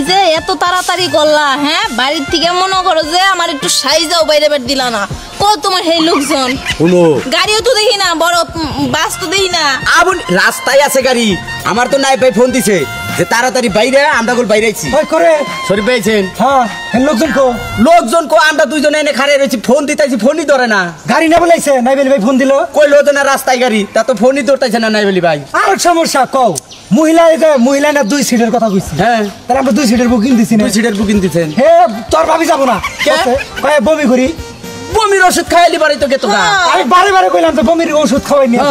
যে এত তাড়াতাড়ি করলা হ্যাঁ বাড়ির থেকে মনে করো যে আমার একটু সাইজাও বাইরে বের দিলা না কো তোমার সেই লোকজন শুনো গাড়িও তো দেখি না বড় বাস তো দেখি না আবুন রাস্তায় আছে গাড়ি আমার তো নাই ভাই ফোন দিছে যে তাড়াতাড়ি বাইরে আমরা গোল বাইরে আইছি ওই করে শরীফ পেয়েছেন হ্যাঁ লোকজন কো আমরা দুইজনে এনে খাড়ে রয়েছি ফোন দিতেছি ফোনই ধরে না গাড়ি না বলাইছে নাইবেলি ভাই ফোন দিল কই লোক না রাস্তায় গাড়ি তা তো ফোনই ধরতেছে না নাইবেলি ভাই আর সমস্যা কও মহিলা না 2 সিটের কথা কইছি হ্যাঁ তাহলে আমরা 2 সিটের বুকিং দিছি না 2 সিটের বুকিং দিছেন হে তোর ভাবি যাব না কয় বমি করি বমির ওষুধ খাইলি বাড়ি তো কেতো না আমি বারে বারে কইলাম তো বমির ওষুধ খাওয়াই নিয়ে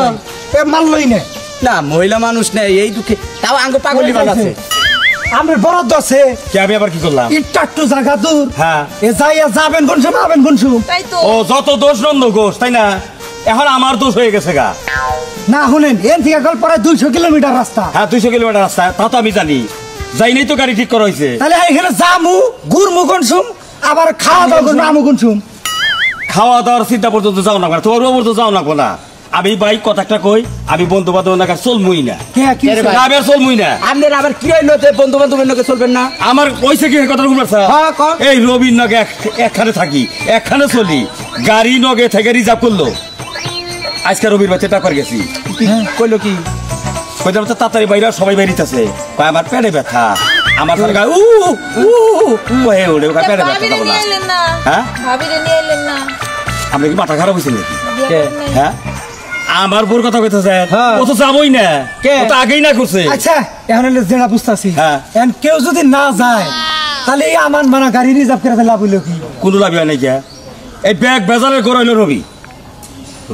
এ মানলই না না মহিলা মানুষ নেই এই দুঃখে তাও আঙ্গ পাগলি বানাছে আমরা বরাদ্দ আছে কি আমি আবার কি করলাম একটু জায়গা দূর হ্যাঁ এ যাইয়া যাবেন কোন সময় আবেন কোন সময় তাই তো ও যত দোষ নন্দ ঘোষ তাই না এখন আমার দোষ হয়ে গেছে গা না শুনেন এন থেকে গেল প্রায় 200 কিলোমিটার রাস্তা হ্যাঁ 200 কিলোমিটার রাস্তা তা তো আমি জানি যাই নাই তো গাড়ি ঠিক করা হয়েছে তাহলে এখানে যামু ঘুরমু কোন সময় আবার খাওয়া দাওয়া করবো আমু কোন সময় খাওয়া দাওয়ার চিন্তা পর্যন্ত যাও না তোর পর্যন্ত যাও না কোনা আমি ভাই কথাটা কই আমি বন্ধু বান্ধব না চলমুই না আমি আর চলমুই না আপনার আবার কি হইলো বন্ধু বান্ধবের নাকি চলবেন না আমার কইছে কি কথা ঘুমার এই রবির নগে একখানে থাকি একখানে চলি গাড়ি নগে থেকে রিজার্ভ করলো আজকে রবির বাচ্চা টাকার গেছি কইলো কি কইলাম তো তাড়াতাড়ি বাইরে সবাই বাইরিতেছে আমার পেটে ব্যথা আমার সঙ্গে ওহে ওরে পেটে ব্যথা না হ্যাঁ ভাবিরে নিয়ে এলেন না আমরা কি মাথা খারাপ হয়েছে নাকি হ্যাঁ আমার বোর কথা কইতেছে ও তো যাবই না ও তো আগেই না করছে আচ্ছা এখন যেটা বুঝতেছি এখন কেউ যদি না যায় তাহলে আমার মানা গাড়ি রিজার্ভ করে লাভ হইলো কি কোনো লাভ হয় নাই কে এই ব্যাগ বেজারের গড়াইলো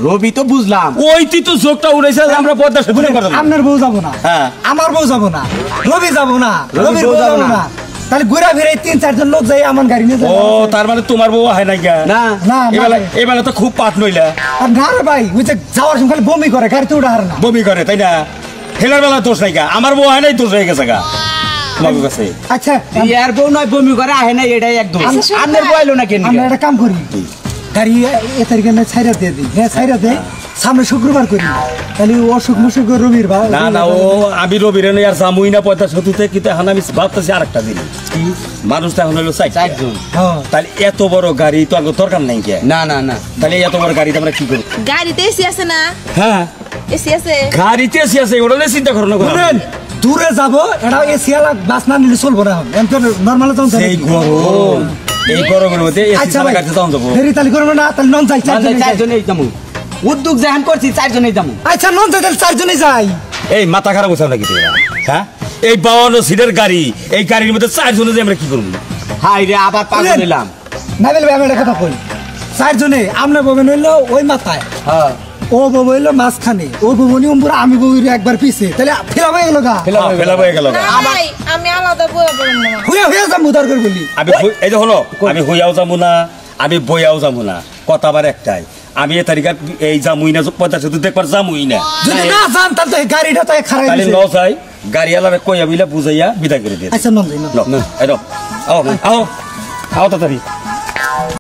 রবি তো বুঝলাম ওই তুই তো চোখটা উড়াইছে আমরা পদ্মা সেতু আপনার বউ যাবো না আমার বউ যাবো না রবি যাবো না রবির বউ যাবো না তাহলে ঘুরা ফিরে 3-4 জন লোক যাই আমার গাড়ি নিয়ে ও তার মানে তোমার বউ হয় না না না এবেলা তো খুব পাট নইলা আর না রে ভাই ওই যে যাওয়ার সময় খালি বমি করে গাড়িতে উঠা হার না বমি করে তাই না হেলার বেলা দোষ নাই আমার বউ হয় নাই দোষ হয়ে গেছে গা তোমার কাছে আচ্ছা ইয়ার বউ নয় বমি করে আহে না এটাই একদম আপনার বউ আইলো না কেন আমরা একটা কাম করি গাড়ি এ তারিখে ছাইরা দিয়ে দিই হ্যাঁ ছাইরা দে সামনে শুক্রবার করি তাহলে অসুখ মুসুখ রবির বা না না ও আমি রবির আর জামুই না পয়সা সতুতে কিন্তু এখন আমি ভাবতেছি আরেকটা দিন মানুষ তো এখন হলো 4 জন তাহলে এত বড় গাড়ি তো আগে দরকার নাই কে না না না তাহলে এত বড় গাড়িতে আমরা কি করব গাড়িতে এসি আছে না হ্যাঁ এসি আছে গাড়িতে এসি আছে ওটা নিয়ে চিন্তা করো না দূরে যাবো এটা এসি আলা বাস না নিলে চলবো না এখন নরমাল তো এই গরম এই গরমের মধ্যে এসি চালা গাড়িতে যাও যাবো ফেরি তালি করব না তাহলে নন যাই 4 জনেই যাবো উদ্যোগ জাহান করছি 4 জনেই যাবো আচ্ছা নন যাই তাহলে 4 জনেই যাই এই মাথা খারাপ হইছে নাকি তোরা হ্যাঁ এই 52 সিটের গাড়ি এই গাড়ির মধ্যে 4 জনে যে আমরা কি করব হাই রে আবার পাগল হইলাম না বলবে আমি একটা কথা কই 4 জনে আমরা ববেন হইলো ওই মাথায় হ্যাঁ ও বউ হইলো মাঝখানে ও বউনি উম্পুরা আমি বউর একবার পিছে তাহলে ফেলা হয়ে গেল গা ফেলা হয়ে গেল আমি আলাদা বইয়া পড়ব না হইয়া যাম মুদার করে বলি আমি এই যে হলো আমি হইয়াও যাবো না আমি বইয়াও যাবো না কথা আবার একটাই আমি এই তারিখ এই যামুই না পয়সা শুধু দেখবার যামুই না যদি না যান তাহলে তো গাড়িটা তো খারাপ তাহলে ন যাই গাড়ি আলারে কইয়া বিলা বুঝাইয়া বিদায় করে দিয়ে আচ্ছা নন যাই এই আও তাড়াতাড়ি